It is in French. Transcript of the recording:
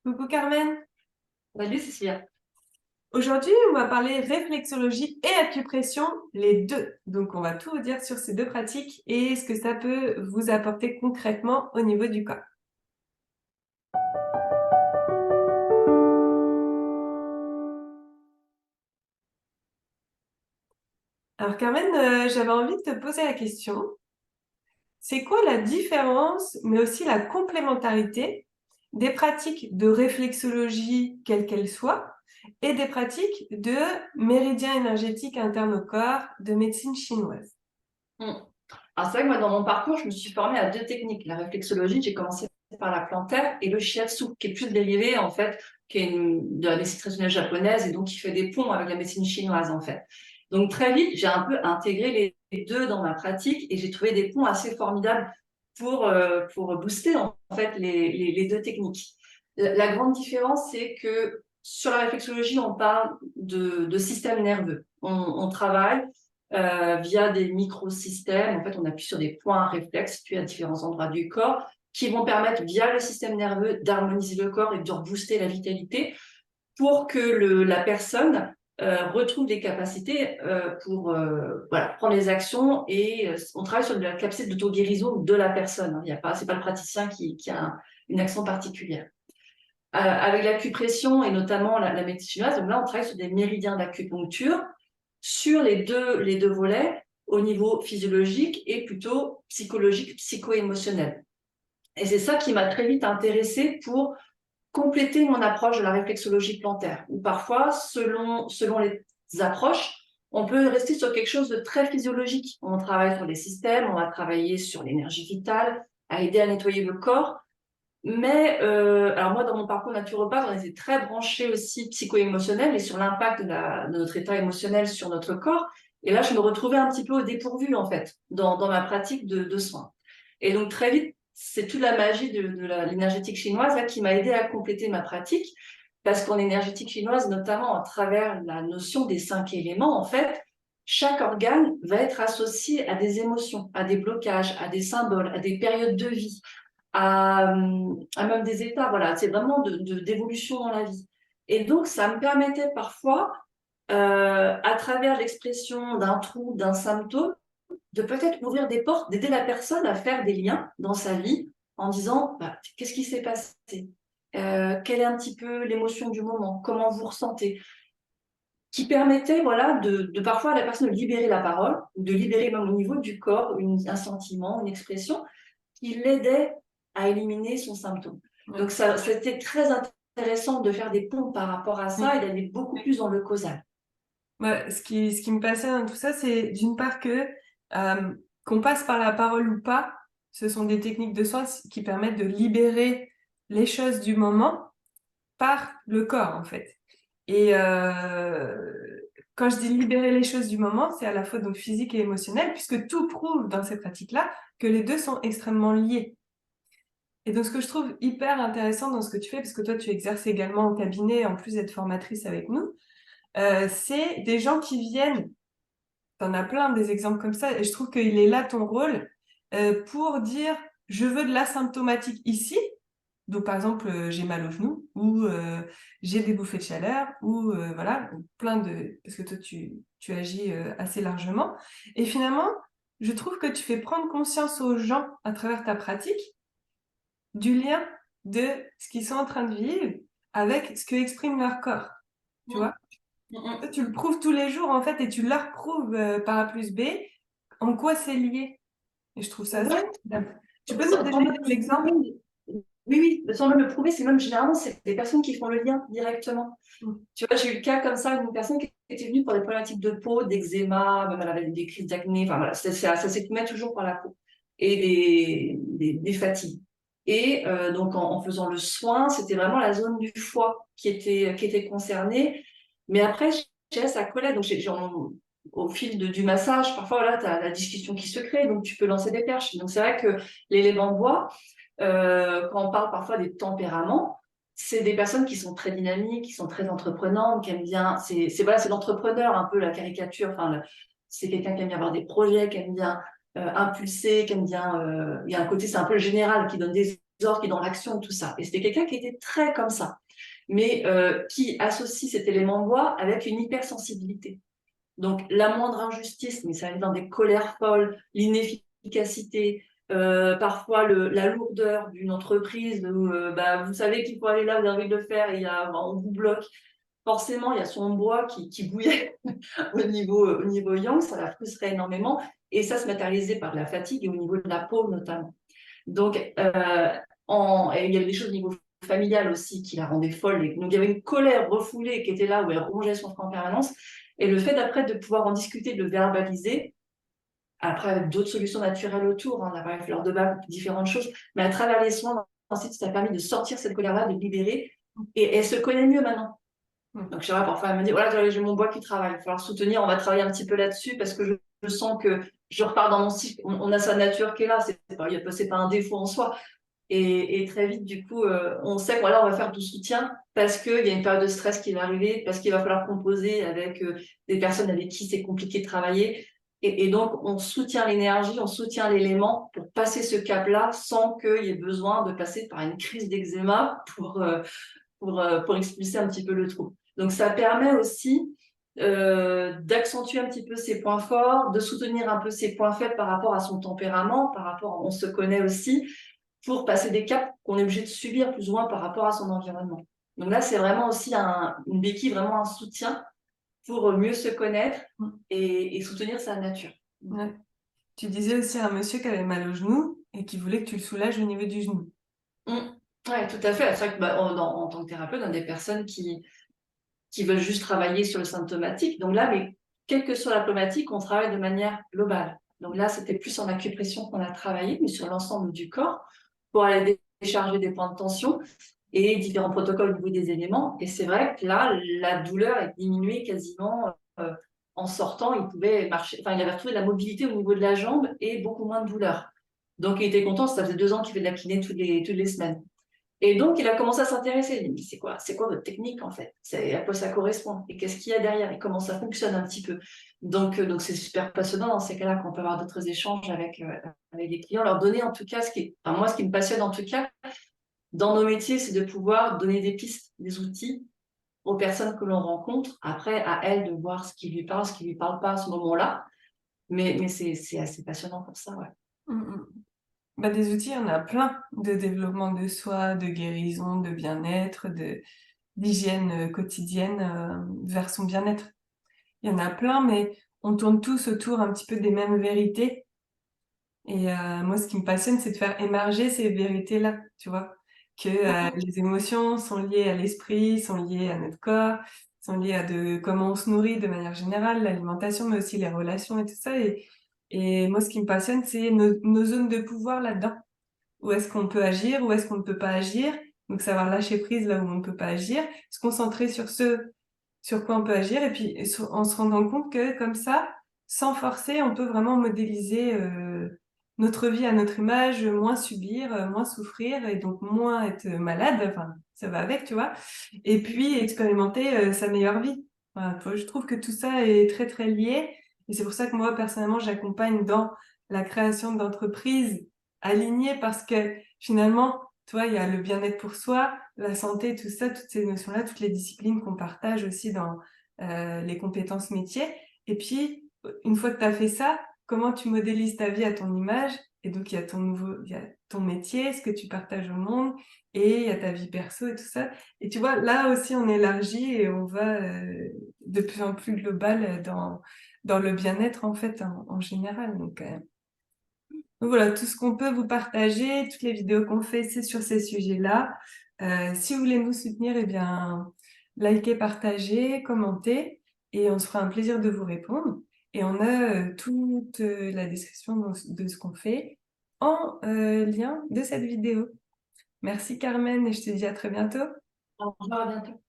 Coucou Carmen. Salut Cécilia. Aujourd'hui, on va parler réflexologie et acupression, les deux. Donc, on va tout vous dire sur ces deux pratiques et ce que ça peut vous apporter concrètement au niveau du corps. Alors Carmen, j'avais envie de te poser la question. C'est quoi la différence, mais aussi la complémentarité des pratiques de réflexologie, quelles qu'elles soient, et des pratiques de méridien énergétique interne au corps, de médecine chinoise? Hmm. Alors c'est vrai que moi dans mon parcours, je me suis formée à deux techniques. La réflexologie, j'ai commencé par la plantaire et le shiatsu, qui est plus dérivé en fait, de la médecine traditionnelle japonaise et donc qui fait des ponts avec la médecine chinoise en fait. Donc très vite, j'ai un peu intégré les deux dans ma pratique et j'ai trouvé des ponts assez formidables pour booster en fait les deux techniques. La grande différence, c'est que sur la réflexologie, on parle de système nerveux. On travaille via des microsystèmes. En fait, on appuie sur des points réflexes situés à différents endroits du corps qui vont permettre, via le système nerveux, d'harmoniser le corps et de rebooster la vitalité pour que la personne retrouve des capacités pour voilà, prendre les actions et on travaille sur la capacité d'auto-guérison de la personne. Il y a pas, c'est pas le praticien qui a une action particulière. Avec l'acupression et notamment la médecine chinoise, donc là, on travaille sur des méridiens d'acupuncture sur les deux volets au niveau physiologique et plutôt psychologique, psycho-émotionnel. Et c'est ça qui m'a très vite intéressée pour compléter mon approche de la réflexologie plantaire, où parfois, selon les approches, on peut rester sur quelque chose de très physiologique. On travaille sur les systèmes, on va travailler sur l'énergie vitale, à aider à nettoyer le corps, mais alors moi, dans mon parcours naturopathe, on était très branchés aussi psycho-émotionnel et sur l'impact de notre état émotionnel sur notre corps. Et là, je me retrouvais un petit peu au dépourvu, en fait, dans ma pratique de soins. Et donc, très vite, c'est toute la magie de l'énergétique chinoise là, qui m'a aidé à compléter ma pratique. Parce qu'en énergétique chinoise, notamment à travers la notion des 5 éléments, en fait, chaque organe va être associé à des émotions, à des blocages, à des symboles, à des périodes de vie à même des états. Voilà, c'est vraiment d'évolution dans la vie. Et donc, ça me permettait parfois, à travers l'expression d'un trou, d'un symptôme, de peut-être ouvrir des portes, d'aider la personne à faire des liens dans sa vie en disant bah, qu'est-ce qui s'est passé, quelle est un petit peu l'émotion du moment, comment vous ressentez, qui permettait voilà, de parfois à la personne de libérer la parole, de libérer même au niveau du corps un sentiment, une expression qui l'aidait à éliminer son symptôme. Ouais. Donc, ça, c'était très intéressant de faire des ponts par rapport à ça et Mm. d'aller beaucoup plus dans le causal. Ouais, ce qui me passionne dans tout ça, c'est d'une part que qu'on passe par la parole ou pas, ce sont des techniques de soins qui permettent de libérer les choses du moment par le corps, en fait. Et quand je dis libérer les choses du moment, c'est à la fois donc physique et émotionnel, puisque tout prouve dans ces pratiques-là que les deux sont extrêmement liés. Et donc, ce que je trouve hyper intéressant dans ce que tu fais, parce que toi, tu exerces également en cabinet, en plus d'être formatrice avec nous, c'est des gens qui viennent, t'en as plein des exemples comme ça, et je trouve qu'il est là ton rôle pour dire, je veux de l'asymptomatique ici, donc, par exemple, j'ai mal au genou ou j'ai des bouffées de chaleur ou voilà, plein de... Parce que toi, tu agis assez largement. Et finalement, je trouve que tu fais prendre conscience aux gens à travers ta pratique du lien de ce qu'ils sont en train de vivre avec ce que exprime leur corps. Tu vois? Mm, mm, Toi, mm. tu le prouves tous les jours, en fait, et tu leur prouves par A plus B en quoi c'est lié. Et je trouve ça assez Ouais, formidable. Tu peux nous sans donner même des le exemples? prouver. Oui, oui, sans même le prouver, c'est même généralement c'est des personnes qui font le lien directement. Mm. Tu vois, j'ai eu le cas comme ça d'une personne qui était venue pour des problématiques de peau, d'eczéma, même elle avait des crises d'acné, enfin voilà, ça s'exprimait toujours par la peau et des fatigues. Et donc en faisant le soin, c'était vraiment la zone du foie qui était concernée. Mais après, ça collait. Donc au fil du massage, parfois voilà, tu as la discussion qui se crée, donc tu peux lancer des perches. Donc c'est vrai que l'élément bois, quand on parle parfois des tempéraments, c'est des personnes qui sont très dynamiques, qui sont très entreprenantes, qui aiment bien. Voilà, c'est l'entrepreneur un peu la caricature. Enfin, c'est quelqu'un qui aime bien avoir des projets, qui aime bien impulser, qui aime bien. Il y a un côté, c'est un peu le général qui donne des qui est dans l'action, tout ça. Et c'était quelqu'un qui était très comme ça, mais qui associe cet élément bois avec une hypersensibilité. Donc, la moindre injustice, mais ça allait dans des colères folles, l'inefficacité, parfois la lourdeur d'une entreprise où bah, vous savez qu'il faut aller là, vous avez envie de le faire, et on vous bloque. Forcément, il y a son bois qui bouillait au niveau yang, ça la frustrait énormément, et ça se matérialisait par de la fatigue et au niveau de la peau notamment. Donc, et il y avait des choses au niveau familial aussi qui la rendaient folle. Et donc, il y avait une colère refoulée qui était là, où elle rongeait son frein en permanence. Et le fait d'après de pouvoir en discuter, de le verbaliser, après avec d'autres solutions naturelles autour, on a parlé de fleurs de bac, différentes choses, mais à travers les soins, ensuite, ça a permis de sortir cette colère-là, de libérer. Et elle se connaît mieux maintenant. Donc, je sais pas, parfois, elle me dit, voilà, j'ai mon bois qui travaille, il va falloir soutenir, on va travailler un petit peu là-dessus parce que je sens que je repars dans mon cycle. On a sa nature qui est là, c'est pas un défaut en soi. Et très vite, du coup, on sait que voilà, on va faire du soutien parce qu'il y a une période de stress qui va arriver, parce qu'il va falloir composer avec des personnes avec qui c'est compliqué de travailler. Et donc, on soutient l'énergie, on soutient l'élément pour passer ce cap-là sans qu'il y ait besoin de passer par une crise d'eczéma pour expulser un petit peu le trou. Donc, ça permet aussi d'accentuer un petit peu ses points forts, de soutenir un peu ses points faibles par rapport à son tempérament, par rapport, on se connaît aussi, pour passer des caps qu'on est obligé de subir plus ou moins par rapport à son environnement. Donc là, c'est vraiment aussi une béquille, vraiment un soutien pour mieux se connaître et soutenir sa nature. Ouais. Tu disais aussi à un monsieur qui avait mal au genou et qui voulait que tu le soulages au niveau du genou. Oui, tout à fait. C'est vrai que en tant que thérapeute, on a des personnes qui veulent juste travailler sur le symptomatique. Donc là, mais quelle que soit la problématique, on travaille de manière globale. Donc là, c'était plus en acupression qu'on a travaillé, mais sur l'ensemble du corps, pour aller décharger des points de tension et différents protocoles au niveau des éléments. Et c'est vrai que là, la douleur est diminuée quasiment en sortant. Il pouvait marcher, enfin, il avait retrouvé de la mobilité au niveau de la jambe et beaucoup moins de douleur. Donc, il était content. Ça faisait 2 ans qu'il fait de la kiné toutes les semaines. Et donc, il a commencé à s'intéresser. Il me dit, c'est quoi votre technique, en fait? À quoi ça correspond? Et qu'est-ce qu'il y a derrière? Et comment ça fonctionne un petit peu? Donc c'est super passionnant dans ces cas-là qu'on peut avoir d'autres échanges avec les clients, leur donner en tout cas moi, ce qui me passionne en tout cas, dans nos métiers, c'est de pouvoir donner des pistes, des outils aux personnes que l'on rencontre. Après, à elles de voir ce qui lui parle, ce qui lui parle pas à ce moment-là. Mais c'est assez passionnant pour ça, ouais. Bah, des outils, il y en a plein de développement de soi, de guérison, de bien-être, d'hygiène quotidienne vers son bien-être. Il y en a plein, mais on tourne tous autour un petit peu des mêmes vérités. Et moi, ce qui me passionne, c'est de faire émerger ces vérités-là, tu vois. Que les émotions sont liées à l'esprit, sont liées à notre corps, sont liées à comment on se nourrit de manière générale, l'alimentation, mais aussi les relations et tout ça. Et moi, ce qui me passionne, c'est nos zones de pouvoir là-dedans. Où est-ce qu'on peut agir, où est-ce qu'on ne peut pas agir. Donc, savoir lâcher prise là où on ne peut pas agir, se concentrer sur ce sur quoi on peut agir, et puis en se rendant compte que comme ça, sans forcer, on peut vraiment modéliser notre vie à notre image, moins subir, moins souffrir, et donc moins être malade, enfin, ça va avec, tu vois, et puis expérimenter sa meilleure vie. Voilà, je trouve que tout ça est très, très lié, et c'est pour ça que moi, personnellement, j'accompagne dans la création d'entreprises alignées, parce que finalement, tu vois, il y a le bien-être pour soi, la santé, tout ça, toutes ces notions-là, toutes les disciplines qu'on partage aussi dans les compétences métiers. Et puis, une fois que tu as fait ça, comment tu modélises ta vie à ton image? Et donc, il y a ton métier, ce que tu partages au monde, et il y a ta vie perso et tout ça. Et tu vois, là aussi, on élargit et on va de plus en plus global dans le bien-être, en fait, en général. Donc voilà, tout ce qu'on peut vous partager, toutes les vidéos qu'on fait, c'est sur ces sujets-là. Si vous voulez nous soutenir, eh bien, likez, partagez, commentez, et on se fera un plaisir de vous répondre. Et on a toute la description de ce qu'on fait en lien de cette vidéo. Merci Carmen, et je te dis à très bientôt. Au revoir, à bientôt.